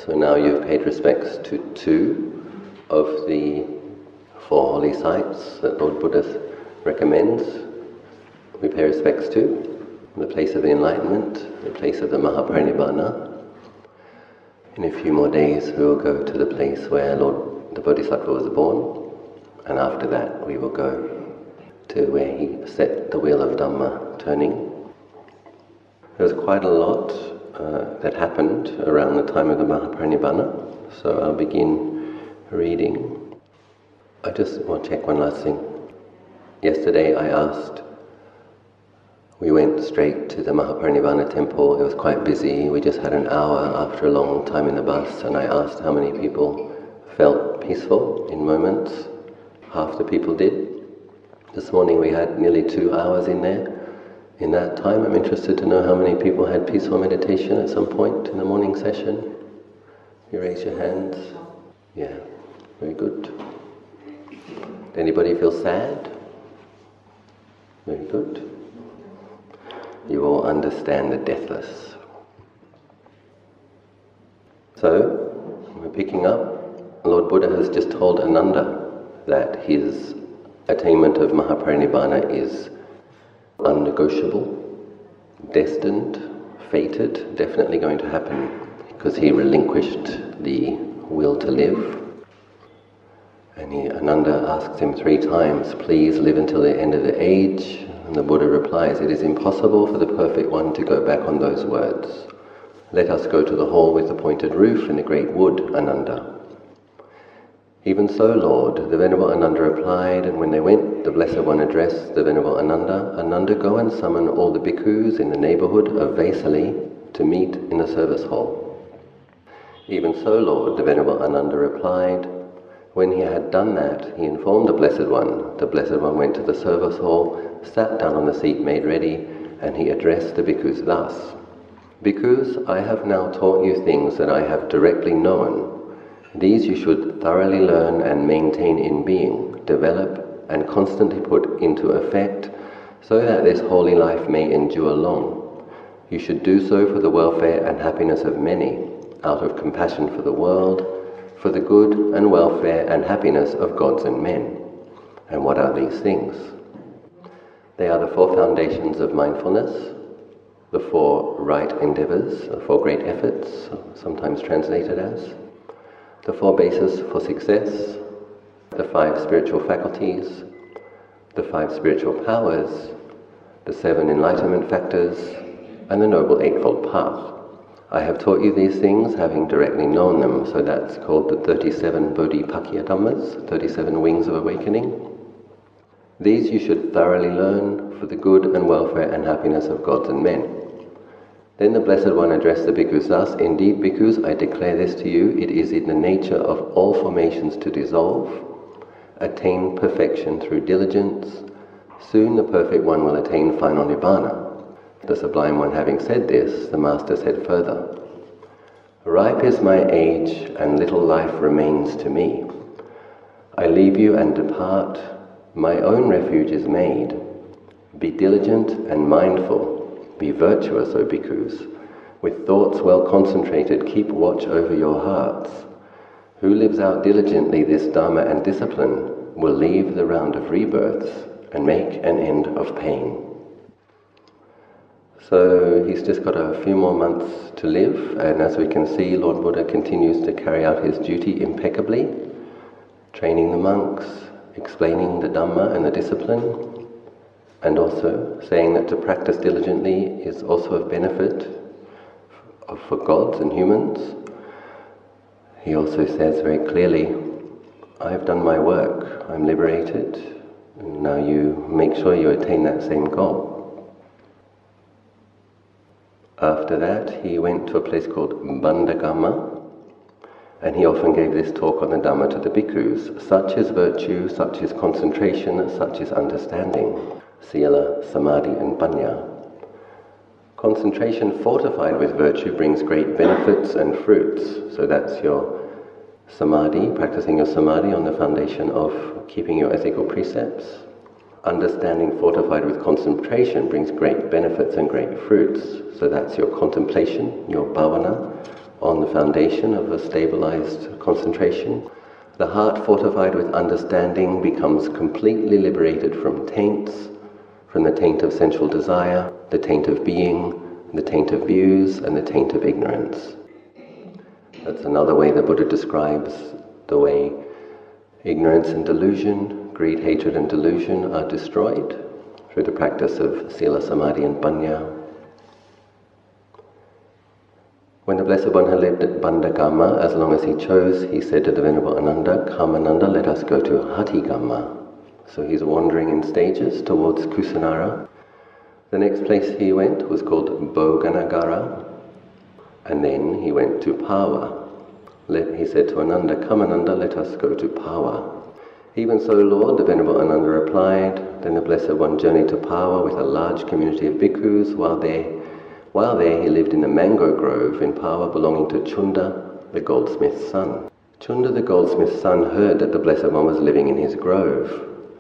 So now you've paid respects to 2 of the 4 holy sites that Lord Buddha recommends. We pay respects to the place of the enlightenment, the place of the Mahaparinibbana. In a few more days we will go to the place where the Bodhisattva was born, and after that we will go to where he set the wheel of Dhamma turning. There was quite a lot that happened around the time of the Mahaparinibbana, so I'll begin reading. I just want to check one last thing. Yesterday we went straight to the Mahaparinibbana temple. It was quite busy. We just had an hour after a long time in the bus, and I asked how many people felt peaceful in moments. Half the people did. This morning we had nearly 2 hours in there. In that time, I'm interested to know how many people had peaceful meditation at some point in the morning session. You raise your hands. Yeah, very good. Did anybody feel sad? Very good. You all understand the deathless. So, we're picking up. Lord Buddha has just told Ananda that his attainment of Mahaparinibbana is unnegotiable, destined, fated, definitely going to happen, because he relinquished the will to live. And Ananda asks him 3 times, please live until the end of the age. And the Buddha replies, it is impossible for the perfect one to go back on those words. Let us go to the hall with the pointed roof and the great wood, Ananda. Even so, Lord, the Venerable Ananda replied, and when they went, the Blessed One addressed the Venerable Ananda, Ananda, go and summon all the bhikkhus in the neighborhood of Vesali to meet in the service hall. Even so, Lord, the Venerable Ananda replied. When he had done that, he informed the Blessed One. The Blessed One went to the service hall, sat down on the seat made ready, and he addressed the bhikkhus thus. Bhikkhus, I have now taught you things that I have directly known. These you should thoroughly learn and maintain in being, develop and constantly put into effect, so that this holy life may endure long. You should do so for the welfare and happiness of many, out of compassion for the world, for the good and welfare and happiness of gods and men. And what are these things? They are the 4 foundations of mindfulness, the 4 right endeavors, the 4 great efforts, sometimes translated as, the 4 bases for success, the 5 spiritual faculties, the 5 spiritual powers, the 7 enlightenment factors, and the Noble Eightfold Path. I have taught you these things having directly known them, so that's called the 37 Bodhipakkhya Dhammas, 37 wings of awakening. These you should thoroughly learn for the good and welfare and happiness of gods and men. Then the Blessed One addressed the bhikkhus thus, indeed, bhikkhus, I declare this to you, it is in the nature of all formations to dissolve, attain perfection through diligence. Soon the perfect one will attain final nibbana. The Sublime One having said this, the Master said further, ripe is my age, and little life remains to me. I leave you and depart, my own refuge is made. Be diligent and mindful. Be virtuous, O bhikkhus. With thoughts well concentrated, keep watch over your hearts. Who lives out diligently this dharma and discipline will leave the round of rebirths and make an end of pain. So he's just got a few more months to live, and as we can see, Lord Buddha continues to carry out his duty impeccably, training the monks, explaining the Dhamma and the discipline, and also saying that to practice diligently is also of benefit for gods and humans. He also says very clearly, I've done my work, I'm liberated, and now you make sure you attain that same goal. After that, he went to a place called Bandagama, and he often gave this talk on the Dhamma to the bhikkhus. Such is virtue, such is concentration, such is understanding. Sila, Samadhi and Panya. Concentration fortified with virtue brings great benefits and fruits. So that's your Samadhi, practicing your Samadhi on the foundation of keeping your ethical precepts. Understanding fortified with concentration brings great benefits and great fruits. So that's your contemplation, your bhavana, on the foundation of a stabilized concentration. The heart, fortified with understanding, becomes completely liberated from taints, from the taint of sensual desire, the taint of being, the taint of views, and the taint of ignorance. That's another way the Buddha describes the way ignorance and delusion, greed, hatred, and delusion are destroyed through the practice of sila, samadhi, and panya. When the Blessed One had lived at Bandhagamma, as long as he chose, he said to the Venerable Ananda, "Come, Ananda, let us go to Hatigamma." So he's wandering in stages towards Kusinara. The next place he went was called Bhoganagara, and then he went to Pawa. He said to Ananda, "Come, Ananda, let us go to Pawa." "Even so, Lord," the Venerable Ananda replied. Then the Blessed One journeyed to Pawa with a large community of bhikkhus. While there he lived in a mango grove in Pawa belonging to Chunda, the goldsmith's son. Chunda, the goldsmith's son, heard that the Blessed One was living in his grove.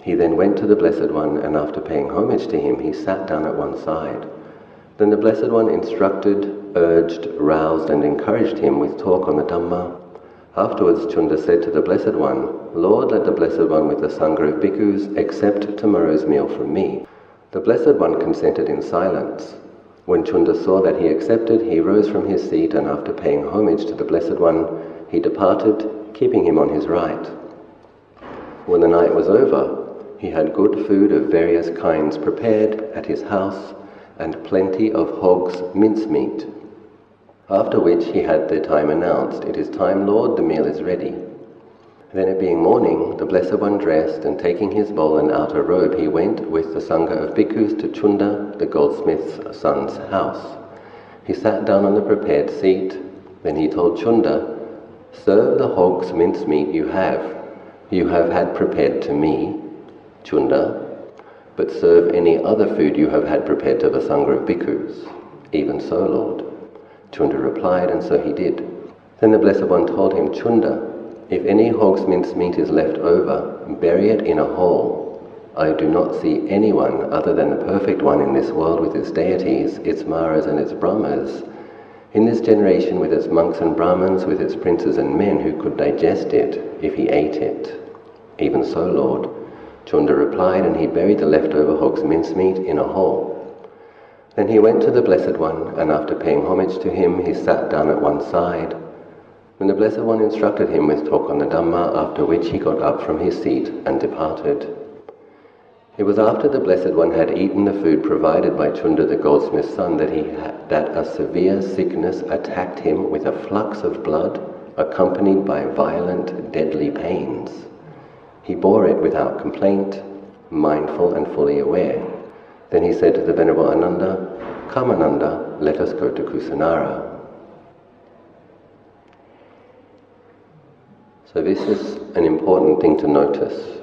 He then went to the Blessed One, and after paying homage to him, he sat down at one side. Then the Blessed One instructed, urged, roused, and encouraged him with talk on the Dhamma. Afterwards, Chunda said to the Blessed One, "Lord, let the Blessed One with the Sangha of bhikkhus accept tomorrow's meal from me." The Blessed One consented in silence. When Chunda saw that he accepted, he rose from his seat, and after paying homage to the Blessed One, he departed, keeping him on his right. When the night was over, he had good food of various kinds prepared at his house, and plenty of hog's mincemeat. After which he had the time announced, "It is time, Lord, the meal is ready." Then it being morning, the Blessed One dressed, and taking his bowl and outer robe, he went with the Sangha of bhikkhus to Chunda, the goldsmith's son's house. He sat down on the prepared seat. Then he told Chunda, "Serve the hog's mincemeat you have had prepared to me, Chunda, but serve any other food you have had prepared to the Sangha of bhikkhus." "Even so, Lord." Chunda replied, and so he did. Then the Blessed One told him, "Chunda, if any hog's mincemeat is left over, bury it in a hole. I do not see anyone other than the Perfect One in this world with its deities, its Maras and its Brahmas, in this generation with its monks and Brahmins, with its princes and men who could digest it if he ate it." "Even so, Lord." Chunda replied, and he buried the leftover hog's mincemeat in a hole. Then he went to the Blessed One, and after paying homage to him, he sat down at one side. Then the Blessed One instructed him with talk on the Dhamma, after which he got up from his seat and departed. It was after the Blessed One had eaten the food provided by Chunda, the goldsmith's son, that a severe sickness attacked him with a flux of blood, accompanied by violent, deadly pains. He bore it without complaint, mindful and fully aware. Then he said to the Venerable Ananda, "Come, Ananda, let us go to Kusinara." So this is an important thing to notice.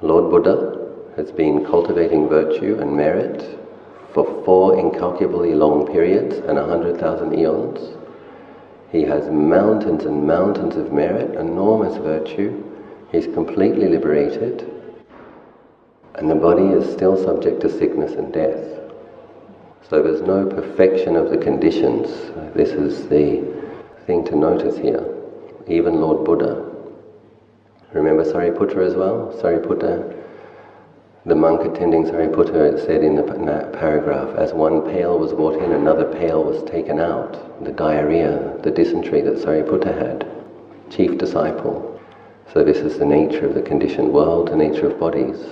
Lord Buddha has been cultivating virtue and merit for 4 incalculably long periods and 100,000 eons. He has mountains and mountains of merit, enormous virtue. He's completely liberated, and the body is still subject to sickness and death. So there's no perfection of the conditions. This is the thing to notice here. Even Lord Buddha. Remember Sariputta as well? Sariputta, the monk attending Sariputta, it said in that paragraph, as one pail was brought in, another pail was taken out. The diarrhea, the dysentery that Sariputta had, chief disciple. So this is the nature of the conditioned world, the nature of bodies.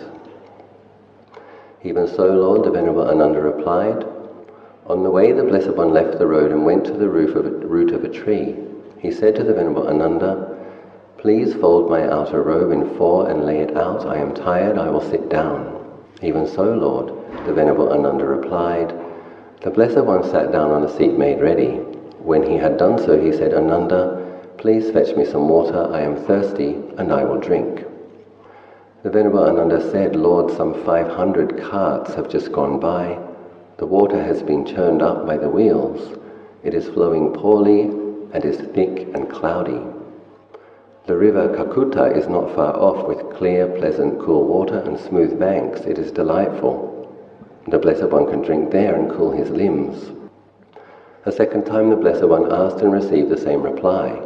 "Even so, Lord," the Venerable Ananda replied. On the way, the Blessed One left the road and went to the root of a tree. He said to the Venerable Ananda, "Please fold my outer robe in 4 and lay it out. I am tired, I will sit down." "Even so, Lord," the Venerable Ananda replied. The Blessed One sat down on a seat made ready. When he had done so, he said, "Ananda, please fetch me some water. I am thirsty, and I will drink." The Venerable Ananda said, "Lord, some 500 carts have just gone by. The water has been churned up by the wheels. It is flowing poorly and is thick and cloudy. The river Kakuta is not far off, with clear, pleasant, cool water and smooth banks. It is delightful. The Blessed One can drink there and cool his limbs." A second time the Blessed One asked and received the same reply.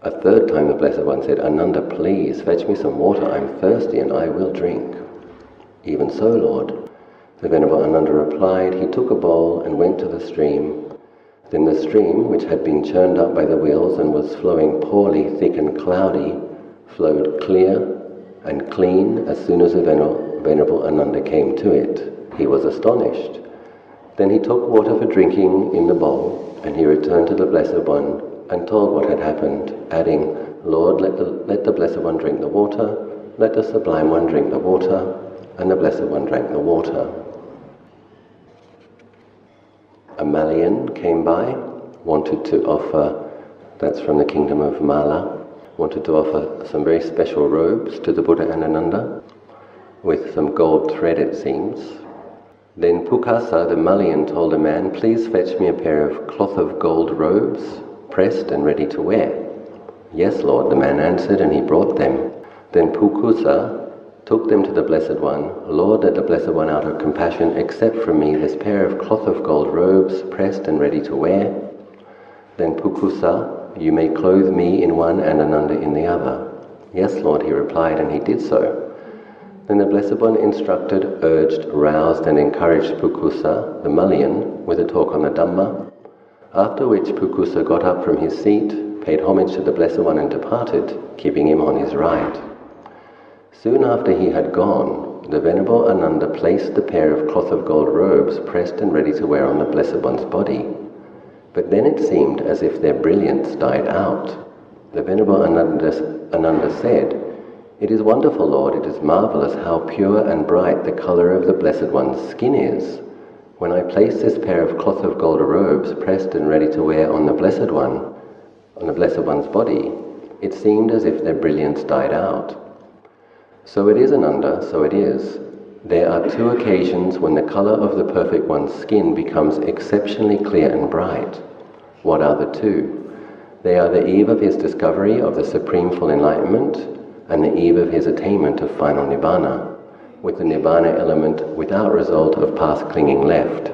A third time the Blessed One said, Ananda, please fetch me some water. I am thirsty and I will drink. Even so, Lord. The Venerable Ananda replied. He took a bowl and went to the stream. Then the stream, which had been churned up by the wheels and was flowing poorly, thick and cloudy, flowed clear and clean as soon as the Venerable Ananda came to it. He was astonished. Then he took water for drinking in the bowl, and he returned to the Blessed One and told what had happened, adding, Lord, let the Blessed One drink the water, let the Sublime One drink the water, and the Blessed One drank the water. A Malian came by, wanted to offer, that's from the kingdom of Mala, wanted to offer some very special robes to the Buddha and Ananda, with some gold thread it seems. Then Pukasa, the Malian, told a man, please fetch me a pair of cloth of gold robes, pressed and ready to wear. Yes, Lord, the man answered, and he brought them. Then Pukusa took them to the Blessed One. Lord, let the Blessed One, out of compassion, accept from me this pair of cloth of gold robes, pressed and ready to wear. Then Pukusa, you may clothe me in one and Ananda in the other. Yes, Lord, he replied, and he did so. Then the Blessed One instructed, urged, roused, and encouraged Pukusa, the Malian, with a talk on the Dhamma, after which Pukusa got up from his seat, paid homage to the Blessed One and departed, keeping him on his right. Soon after he had gone, the Venerable Ananda placed the pair of cloth of gold robes pressed and ready to wear on the Blessed One's body. But then it seemed as if their brilliance died out. The Venerable Ananda said, It is wonderful, Lord, it is marvelous how pure and bright the color of the Blessed One's skin is. When I placed this pair of cloth of gold robes pressed and ready to wear on the Blessed One's body, it seemed as if their brilliance died out. So it is, Ananda, so it is. There are two occasions when the color of the Perfect One's skin becomes exceptionally clear and bright. What are the two? They are the eve of his discovery of the Supreme Full Enlightenment and the eve of his attainment of final Nibbana, with the Nibbana element without result of past clinging left.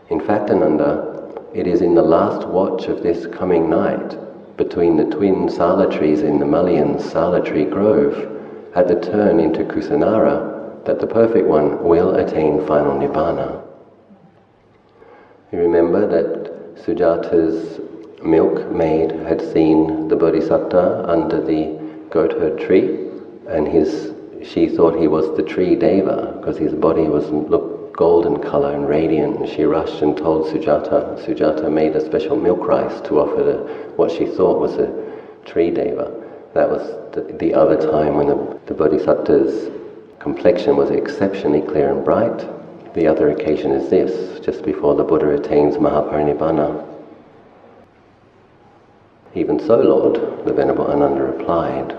In fact, Ananda, it is in the last watch of this coming night, between the twin sala trees in the Malian Sala Tree Grove, at the turn into Kusinara, that the Perfect One will attain final Nibbana. You remember that Sujata's milkmaid had seen the Bodhisattva under the goatherd tree, and she thought he was the tree Deva, because his body looked golden color and radiant, and she rushed and told Sujata. Sujata made a special milk rice to offer what she thought was a tree Deva. That was the other time when the Bodhisattva's complexion was exceptionally clear and bright. The other occasion is this, just before the Buddha attains Mahaparinibbana. Even so, Lord, the Venerable Ananda replied.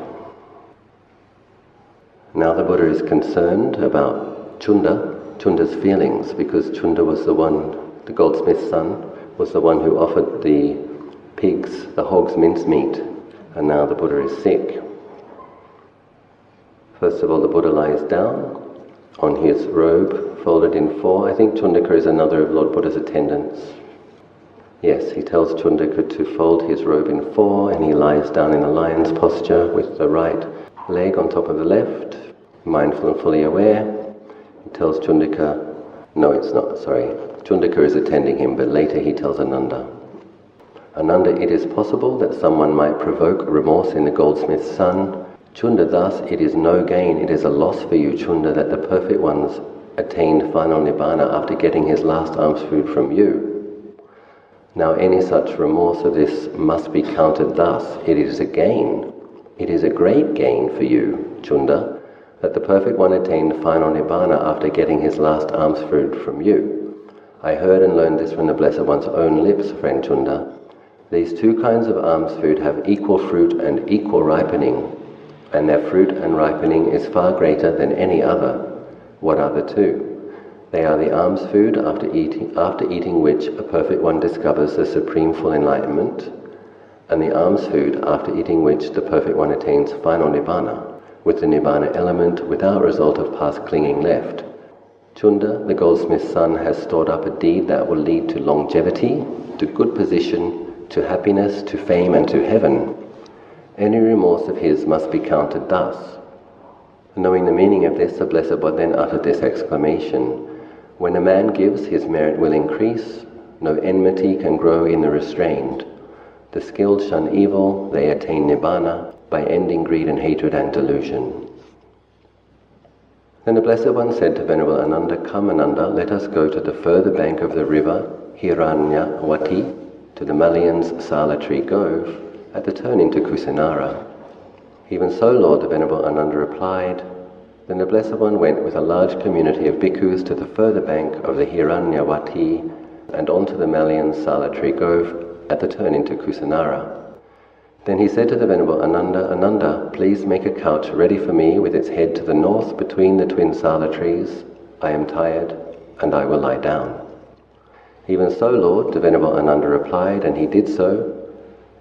Now the Buddha is concerned about Chunda's feelings, because Chunda was the goldsmith's son, was the one who offered the pigs, the hog's mincemeat, and now the Buddha is sick. First of all, the Buddha lies down on his robe, folded in four. I think Chundaka is another of Lord Buddha's attendants. Yes, he tells Chundaka to fold his robe in four, and he lies down in a lion's posture with the right leg on top of the left, mindful and fully aware. He tells Chundaka, no, it's not, sorry. Chundaka is attending him, but later he tells Ananda. Ananda, it is possible that someone might provoke remorse in the goldsmith's son. Chunda, thus it is no gain, it is a loss for you, Chunda, that the Perfect One's attained final Nibbana after getting his last alms food from you. Now any such remorse of this must be counted thus. It is a gain. It is a great gain for you, Chunda, that the Perfect One attained final Nibbana after getting his last alms food from you. I heard and learned this from the Blessed One's own lips, friend Chunda. These two kinds of alms food have equal fruit and equal ripening, and their fruit and ripening is far greater than any other. What are the two? They are the alms food after eating which a Perfect One discovers the Supreme Full Enlightenment, and the alms food after eating which the Perfect One attains final Nibbana, with the Nibbana element without result of past clinging left. Chunda, the goldsmith's son, has stored up a deed that will lead to longevity to good position, to happiness, to fame, and to heaven, any remorse of his must be counted thus. Knowing the meaning of this, the Blessed One then uttered this exclamation: when a man gives, his merit will increase, no enmity can grow in the restrained. The skilled shun evil, they attain Nibbana, by ending greed and hatred and delusion. Then the Blessed One said to Venerable Ananda, "Come, Ananda, let us go to the further bank of the river Hiranyawati, to the Malian's Sala Tree Grove, at the turn into Kusinara." "Even so, Lord," the Venerable Ananda replied. Then the Blessed One went with a large community of bhikkhus to the further bank of the Hiranyawati and onto the Malian's Sala Tree Grove at the turn into Kusinara. Then he said to the Venerable Ananda, "Ananda, please make a couch ready for me with its head to the north between the twin Sala trees. I am tired, and I will lie down." "Even so, Lord," the Venerable Ananda replied, and he did so.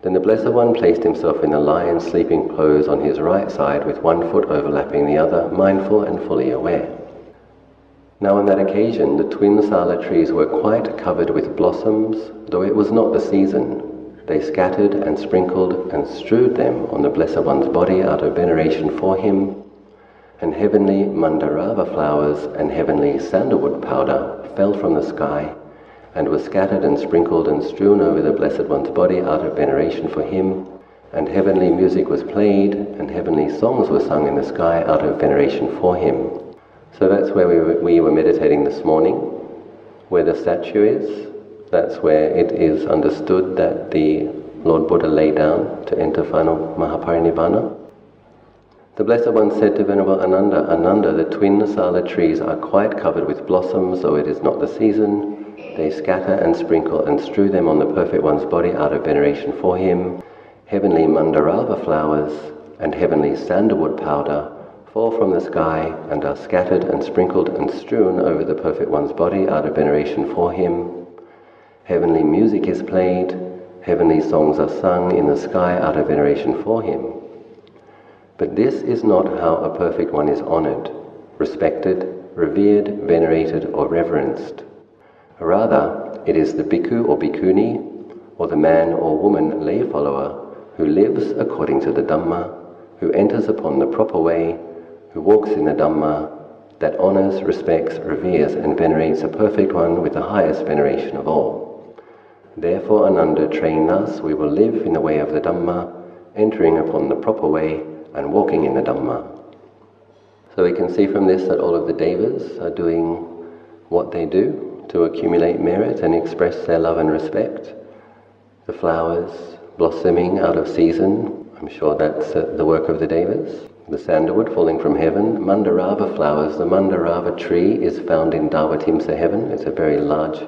Then the Blessed One placed himself in the lion's sleeping pose on his right side with one foot overlapping the other, mindful and fully aware. Now on that occasion the twin Sala trees were quite covered with blossoms, though it was not the season. They scattered and sprinkled and strewed them on the Blessed One's body out of veneration for him, and heavenly Mandarava flowers and heavenly sandalwood powder fell from the sky and were scattered and sprinkled and strewn over the Blessed One's body out of veneration for him, and heavenly music was played, and heavenly songs were sung in the sky out of veneration for him. So that's where we were meditating this morning, where the statue is. That's where it is understood that the Lord Buddha lay down to enter final Mahaparinibbana. The Blessed One said to Venerable Ananda, "Ananda, the twin Sala trees are quite covered with blossoms, though it is not the season. They scatter and sprinkle and strew them on the Perfect One's body out of veneration for him. Heavenly Mandarava flowers and heavenly sandalwood powder fall from the sky and are scattered and sprinkled and strewn over the Perfect One's body out of veneration for him. Heavenly music is played, heavenly songs are sung in the sky out of veneration for him. But this is not how a Perfect One is honored, respected, revered, venerated, or reverenced. Rather, it is the bhikkhu or bhikkhuni, or the man or woman lay follower, who lives according to the Dhamma, who enters upon the proper way, who walks in the Dhamma, that honors, respects, reveres, and venerates a Perfect One with the highest veneration of all. Therefore, Ananda, train thus, we will live in the way of the Dhamma, entering upon the proper way and walking in the Dhamma." So we can see from this that all of the devas are doing what they do to accumulate merit and express their love and respect. The flowers blossoming out of season, I'm sure that's the work of the devas. The sandalwood falling from heaven. Mandarava flowers, the Mandarava tree is found in Dawatimsa heaven. It's a very large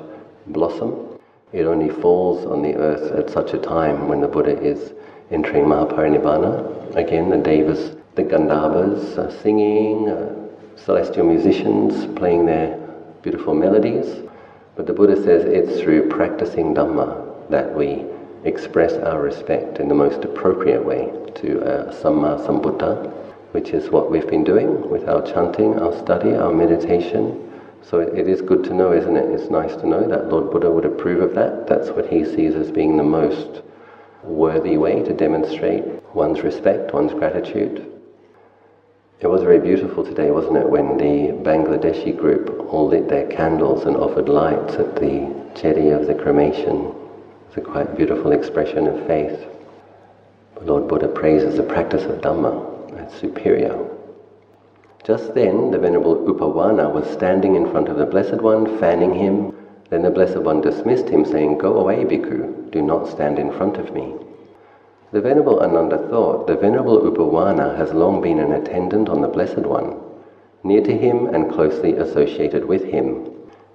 blossom. It only falls on the earth at such a time when the Buddha is entering Mahaparinibbana. Again, the devas, the Gandharvas are singing, celestial musicians playing their beautiful melodies. But the Buddha says it's through practicing Dhamma that we express our respect in the most appropriate way to Samma Sambuddha, which is what we've been doing with our chanting, our study, our meditation. So it is good to know, isn't it? It's nice to know that Lord Buddha would approve of that. That's what he sees as being the most worthy way to demonstrate one's respect, one's gratitude. It was very beautiful today, wasn't it, when the Bangladeshi group all lit their candles and offered lights at the jetty of the cremation. It's a quite beautiful expression of faith. Lord Buddha praises the practice of Dhamma as superior. Just then, the Venerable Upawana was standing in front of the Blessed One, fanning him. Then the Blessed One dismissed him, saying, "Go away, bhikkhu, do not stand in front of me." The Venerable Ananda thought, the Venerable Upawana has long been an attendant on the Blessed One, near to him and closely associated with him.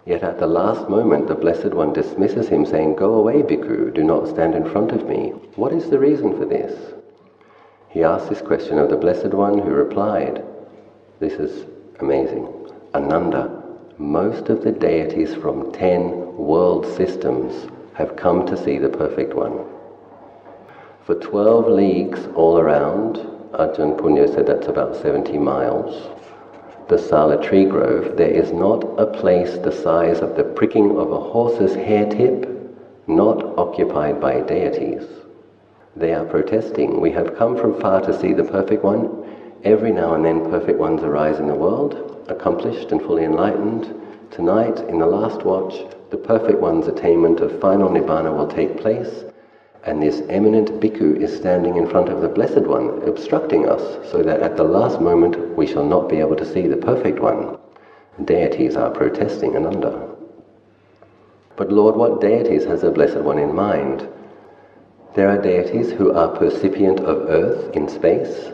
Yet at the last moment the Blessed One dismisses him, saying, "Go away, bhikkhu, do not stand in front of me." What is the reason for this? He asked this question of the Blessed One, who replied, this is amazing, "Ananda, most of the deities from 10 world systems have come to see the Perfect One. For 12 leagues all around," Ajahn Punya said that's about 70 miles, "the Sala Tree Grove, there is not a place the size of the pricking of a horse's hair tip not occupied by deities. They are protesting. We have come from far to see the perfect one. Every now and then perfect ones arise in the world, accomplished and fully enlightened. Tonight, in the last watch, the perfect one's attainment of final Nibbana will take place, and this eminent bhikkhu is standing in front of the Blessed One, obstructing us, so that at the last moment we shall not be able to see the perfect one. Deities are protesting, Ananda. But Lord, what deities has the Blessed One in mind? There are deities who are percipient of earth in space.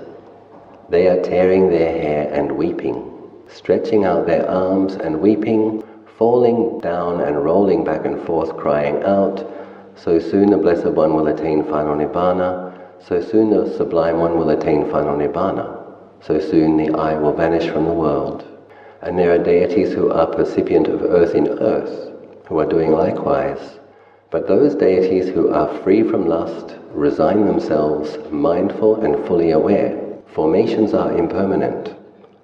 They are tearing their hair and weeping, stretching out their arms and weeping, falling down and rolling back and forth, crying out, so soon the Blessed One will attain final Nibbana, so soon the Sublime One will attain final Nibbana, so soon the I will vanish from the world. And there are deities who are percipient of earth in earth, who are doing likewise. But those deities who are free from lust resign themselves mindful and fully aware. Formations are impermanent.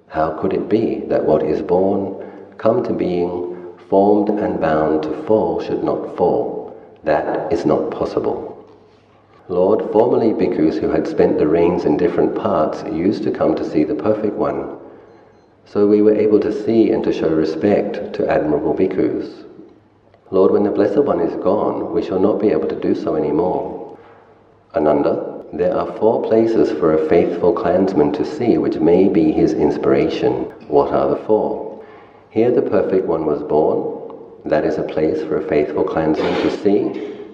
How could it be that what is born, come to being, formed and bound to fall should not fall? That is not possible. Lord, formerly bhikkhus who had spent the rains in different parts used to come to see the perfect one. So we were able to see and to show respect to admirable bhikkhus. Lord, when the Blessed One is gone, we shall not be able to do so anymore. Ananda, there are 4 places for a faithful clansman to see which may be his inspiration. What are the 4? Here the perfect one was born. That is a place for a faithful clansman to see,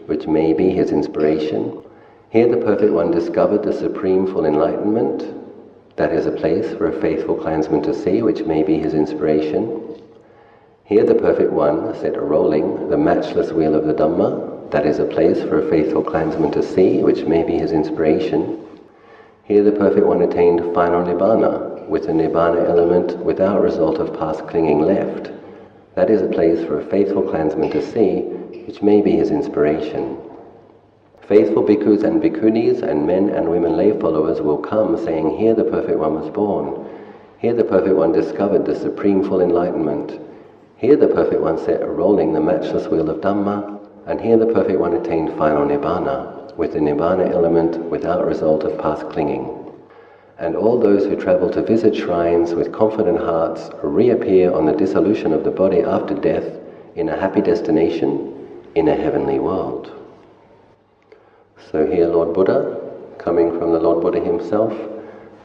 which may be his inspiration. Here the perfect one discovered the supreme full enlightenment. That is a place for a faithful clansman to see, which may be his inspiration. Here the perfect one set rolling the matchless wheel of the Dhamma. That is a place for a faithful clansman to see, which may be his inspiration. Here the perfect one attained final Nibbana, with the Nibbana element without result of past clinging left. That is a place for a faithful clansman to see, which may be his inspiration. Faithful bhikkhus and bhikkhunis and men and women lay followers will come saying, here the perfect one was born. Here the perfect one discovered the supreme full enlightenment. Here the perfect one set rolling the matchless wheel of Dhamma, and here the perfect one attained final Nibbana, with the Nibbana element without result of past clinging. And all those who travel to visit shrines with confident hearts reappear on the dissolution of the body after death in a happy destination in a heavenly world. So here Lord Buddha, coming from the Lord Buddha himself,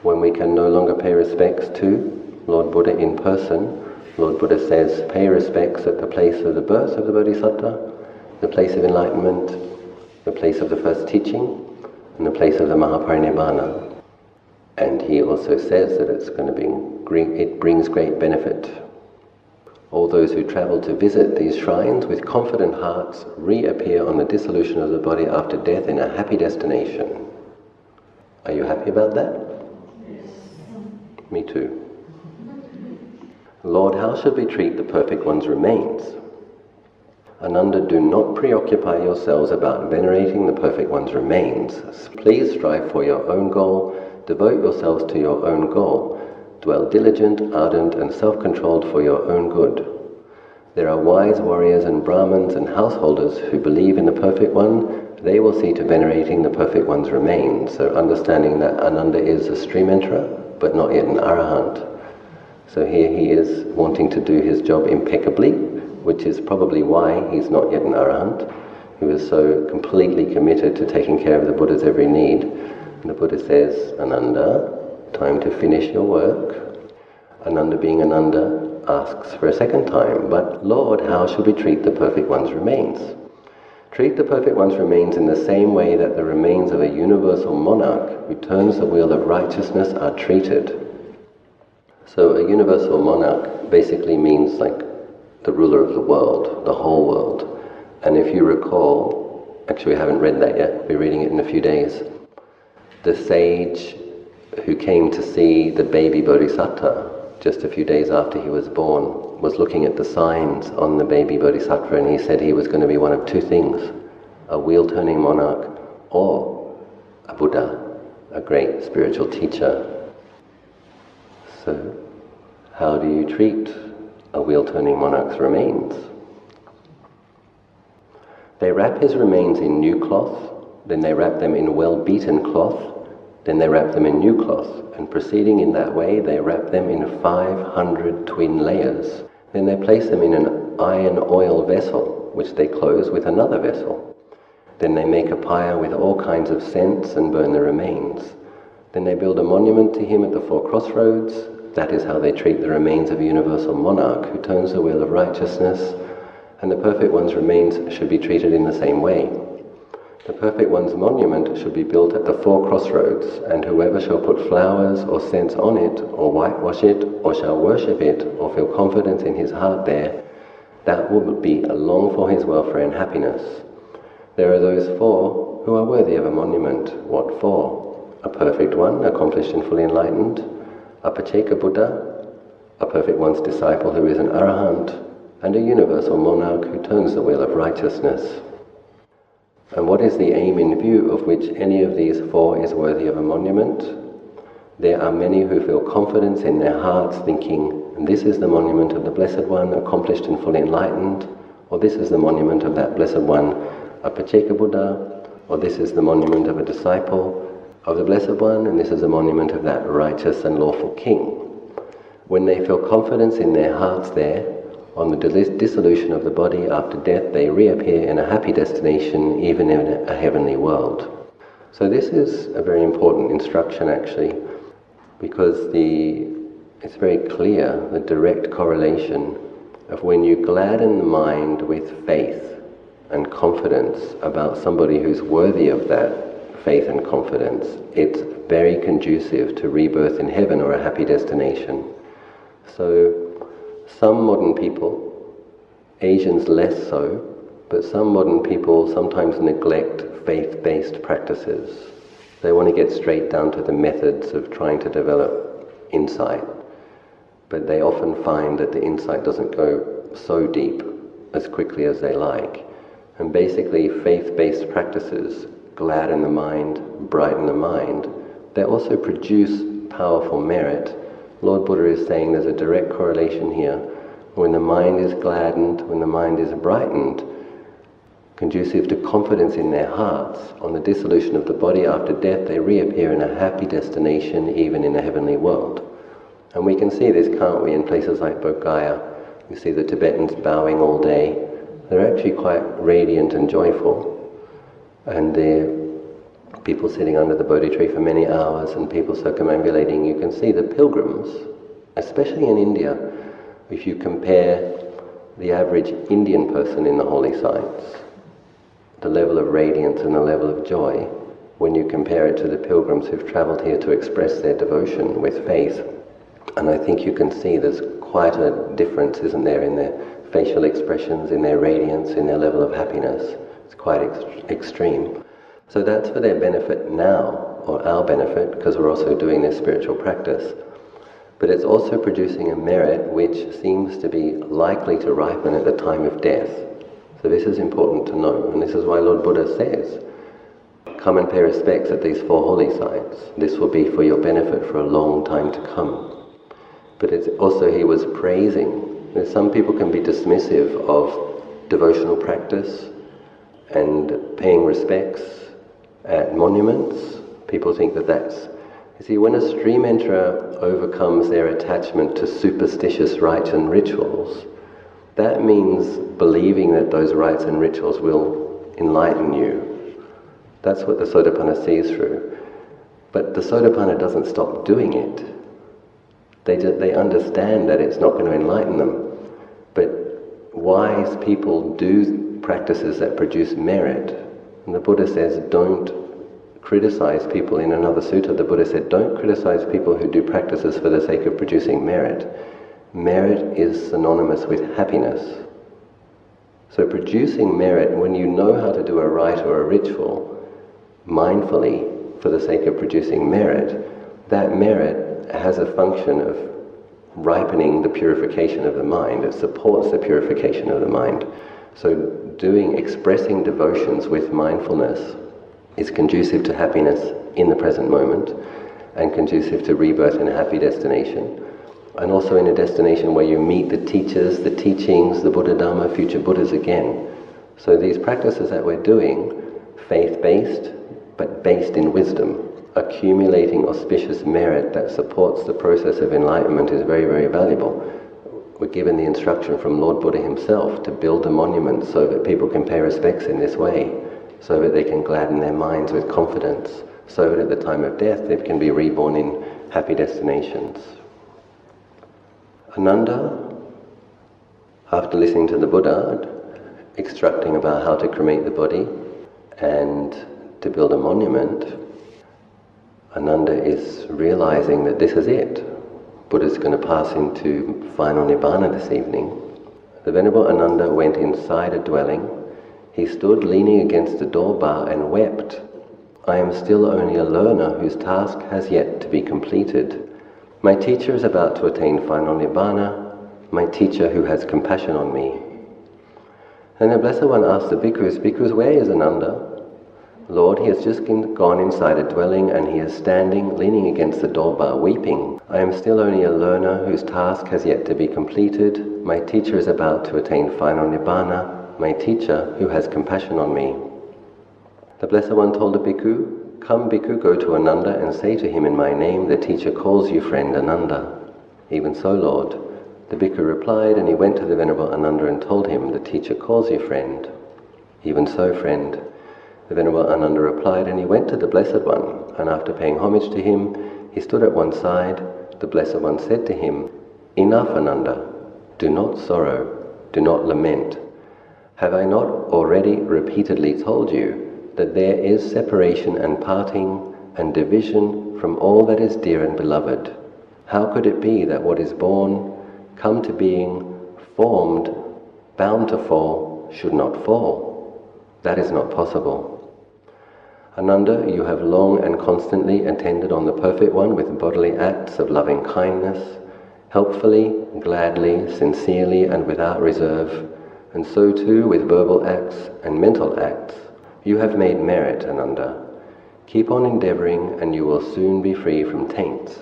when we can no longer pay respects to Lord Buddha in person, Lord Buddha says, pay respects at the place of the birth of the Bodhisattva, the place of enlightenment, the place of the first teaching, and the place of the Mahaparinibbana. And he also says that it brings great benefit. All those who travel to visit these shrines with confident hearts reappear on the dissolution of the body after death in a happy destination. Are you happy about that? Yes. Me too. Lord, how should we treat the perfect one's remains? Ananda, do not preoccupy yourselves about venerating the perfect one's remains. Please strive for your own goal, devote yourselves to your own goal, dwell diligent, ardent, and self-controlled for your own good. There are wise warriors and Brahmins and householders who believe in the perfect one. They will see to venerating the perfect one's remains. So understanding that Ananda is a stream enterer, but not yet an arahant. So here he is wanting to do his job impeccably, which is probably why he's not yet an arahant. He was so completely committed to taking care of the Buddha's every need. And the Buddha says, Ananda, time to finish your work. Ananda, being Ananda, asks for a second time, but Lord, how should we treat the perfect one's remains? Treat the perfect one's remains in the same way that the remains of a universal monarch who turns the wheel of righteousness are treated. So a universal monarch basically means like the ruler of the world, the whole world. And if you recall, actually we haven't read that yet, we're reading it in a few days, the sage who came to see the baby Bodhisattva just a few days after he was born was looking at the signs on the baby Bodhisattva, and he said he was going to be one of 2 things, a wheel-turning monarch or a Buddha, a great spiritual teacher. So, how do you treat a wheel-turning monarch's remains? They wrap his remains in new cloth, then they wrap them in well-beaten cloth, then they wrap them in new cloth, and proceeding in that way, they wrap them in 500 twin layers. Then they place them in an iron oil vessel, which they close with another vessel. Then they make a pyre with all kinds of scents and burn the remains. Then they build a monument to him at the four crossroads. That is how they treat the remains of a universal monarch who turns the wheel of righteousness, and the Perfect One's remains should be treated in the same way. The Perfect One's monument should be built at the four crossroads, and whoever shall put flowers or scents on it, or whitewash it, or shall worship it, or feel confidence in his heart there, that will be a long for his welfare and happiness. There are those four who are worthy of a monument. What for? A Perfect One, accomplished and fully enlightened, a Pacceka Buddha, a Perfect One's disciple who is an Arahant, and a universal monarch who turns the wheel of righteousness. And what is the aim in view of which any of these four is worthy of a monument? There are many who feel confidence in their hearts, thinking, this is the monument of the Blessed One, accomplished and fully enlightened, or this is the monument of that Blessed One, a Pacceka Buddha, or this is the monument of a disciple of the Blessed One, and this is the monument of that righteous and lawful king. When they feel confidence in their hearts there, on the dissolution of the body after death, they reappear in a happy destination, even in a heavenly world. So this is a very important instruction, actually, because it's very clear, the direct correlation of when you gladden the mind with faith and confidence about somebody who's worthy of that faith and confidence, it's very conducive to rebirth in heaven or a happy destination. So some modern people, Asians less so, but some modern people sometimes neglect faith-based practices. They want to get straight down to the methods of trying to develop insight, but they often find that the insight doesn't go so deep as quickly as they like. And basically, faith-based practices gladden the mind, brighten the mind. They also produce powerful merit. Lord Buddha is saying there's a direct correlation here. When the mind is gladdened, when the mind is brightened, conducive to confidence in their hearts, on the dissolution of the body after death, they reappear in a happy destination, even in the heavenly world. And we can see this, can't we, in places like Bodh Gaya. You see the Tibetans bowing all day. They're actually quite radiant and joyful. And they're people sitting under the Bodhi tree for many hours and people circumambulating. You can see the pilgrims, especially in India, if you compare the average Indian person in the holy sites, the level of radiance and the level of joy, when you compare it to the pilgrims who've travelled here to express their devotion with faith. And I think you can see there's quite a difference, isn't there, in their facial expressions, in their radiance, in their level of happiness. It's quite extreme. So that's for their benefit now, or our benefit, because we're also doing this spiritual practice. But it's also producing a merit which seems to be likely to ripen at the time of death. So this is important to know, and this is why Lord Buddha says, come and pay respects at these four holy sites. This will be for your benefit for a long time to come. But it's also, he was praising. Some people can be dismissive of devotional practice and paying respects at monuments. People think that that's... You see, when a stream enterer overcomes their attachment to superstitious rites and rituals, that means believing that those rites and rituals will enlighten you. That's what the Sotapanna sees through. But the Sotapanna doesn't stop doing it. They understand that it's not going to enlighten them. But wise people do practices that produce merit. And the Buddha says, don't criticize people. In another sutta, the Buddha said, don't criticize people who do practices for the sake of producing merit. Merit is synonymous with happiness. So producing merit, when you know how to do a rite or a ritual mindfully for the sake of producing merit, that merit has a function of ripening the purification of the mind. It supports the purification of the mind. So expressing devotions with mindfulness is conducive to happiness in the present moment and conducive to rebirth in a happy destination, and also in a destination where you meet the teachers, the teachings, the Buddha Dharma, future Buddhas again. So these practices that we're doing, faith-based, but based in wisdom, accumulating auspicious merit that supports the process of enlightenment is very, very valuable. We're given the instruction from Lord Buddha himself to build a monument so that people can pay respects in this way, so that they can gladden their minds with confidence, so that at the time of death they can be reborn in happy destinations. Ananda, after listening to the Buddha, instructing about how to cremate the body and to build a monument, Ananda is realizing that this is it. Buddha's going to pass into final Nibbana this evening. The Venerable Ananda went inside a dwelling. He stood leaning against the door bar and wept. I am still only a learner whose task has yet to be completed. My teacher is about to attain final Nibbana, my teacher who has compassion on me. And the Blessed One asked the Bhikkhus, where is Ananda? Lord, he has just gone inside a dwelling and he is standing, leaning against the door bar, weeping. I am still only a learner whose task has yet to be completed. My teacher is about to attain final Nibbana, my teacher who has compassion on me. The Blessed One told the Bhikkhu, come Bhikkhu, go to Ananda and say to him in my name, the teacher calls you friend Ananda. Even so, Lord. The Bhikkhu replied, and he went to the Venerable Ananda and told him, the teacher calls you friend. Even so, friend. The Venerable Ananda replied, and he went to the Blessed One, and after paying homage to him, he stood at one side. The Blessed One said to him, enough, Ananda, do not sorrow, do not lament. Have I not already repeatedly told you that there is separation and parting and division from all that is dear and beloved? How could it be that what is born, come to being, formed, bound to fall, should not fall? That is not possible. Ananda, you have long and constantly attended on the Perfect One with bodily acts of loving kindness, helpfully, gladly, sincerely, and without reserve, and so too with verbal acts and mental acts. You have made merit, Ananda. Keep on endeavoring, and you will soon be free from taints.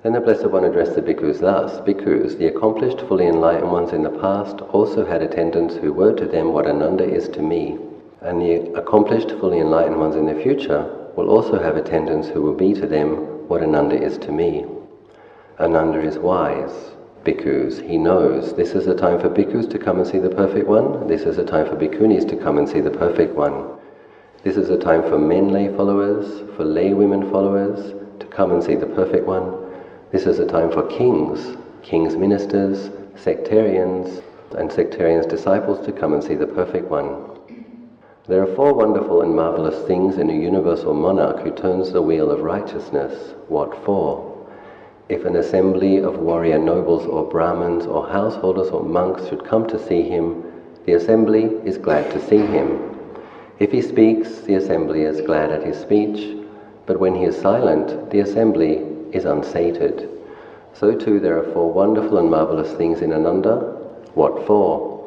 Then the Blessed One addressed the Bhikkhus thus, Bhikkhus, the accomplished, fully enlightened ones in the past also had attendants who were to them what Ananda is to me. And the accomplished, fully enlightened ones in the future will also have attendants who will be to them what Ananda is to me. Ananda is wise. Bhikkhus, he knows this is a time for bhikkhus to come and see the Perfect One. This is a time for bhikkhunis to come and see the Perfect One. This is a time for men lay followers, for lay women followers to come and see the Perfect One. This is a time for kings, kings' ministers, sectarians, and sectarians' disciples to come and see the Perfect One. There are 4 wonderful and marvelous things in a universal monarch who turns the wheel of righteousness. What for? If an assembly of warrior nobles or Brahmins or householders or monks should come to see him, the assembly is glad to see him. If he speaks, the assembly is glad at his speech, but when he is silent, the assembly is unsated. So too there are 4 wonderful and marvelous things in Ananda. What for?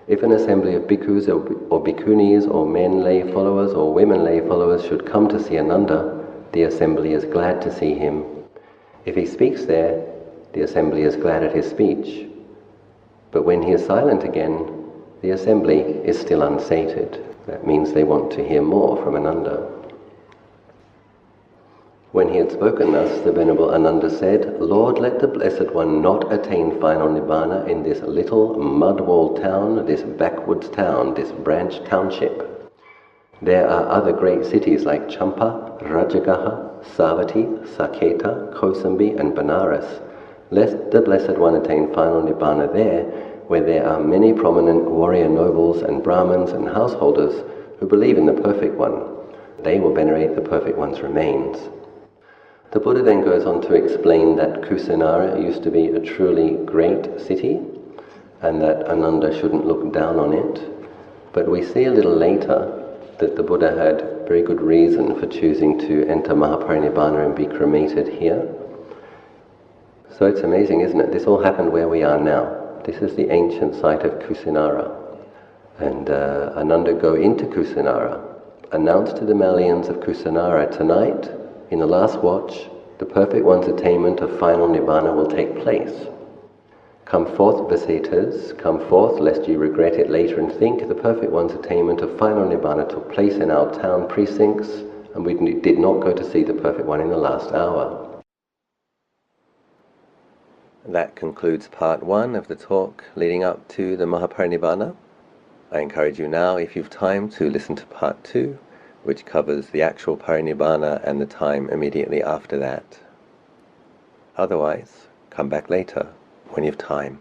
If an assembly of bhikkhus or bhikkhunis or men lay followers or women lay followers should come to see Ananda, the assembly is glad to see him. If he speaks there, the assembly is glad at his speech. But when he is silent again, the assembly is still unsated. That means they want to hear more from Ananda. When he had spoken thus, the Venerable Ananda said, Lord, let the Blessed One not attain final Nibbana in this little mud-walled town, this backwoods town, this branch township. There are other great cities like Champa, Rajagaha, Savatthi, Saketa, Kosambi, and Benares. Let the Blessed One attain final Nibbana there, where there are many prominent warrior nobles and Brahmins and householders who believe in the Perfect One. They will venerate the Perfect One's remains. The Buddha then goes on to explain that Kusinara used to be a truly great city and that Ananda shouldn't look down on it. But we see a little later that the Buddha had very good reason for choosing to enter Mahaparinibbana and be cremated here. So it's amazing, isn't it? This all happened where we are now. This is the ancient site of Kusinara. And Ananda go into Kusinara, announce to the Malians of Kusinara, tonight, in the last watch, the Perfect One's attainment of final Nibbana will take place. Come forth, Vasetas, come forth, lest you regret it later and think the perfect one's attainment of final Nibbana took place in our town precincts, and we did not go to see the perfect one in the last hour. That concludes part 1 of the talk leading up to the Mahaparinibbana. I encourage you now, if you've time, to listen to part 2, which covers the actual Parinibbana and the time immediately after that. Otherwise, come back later when you've time.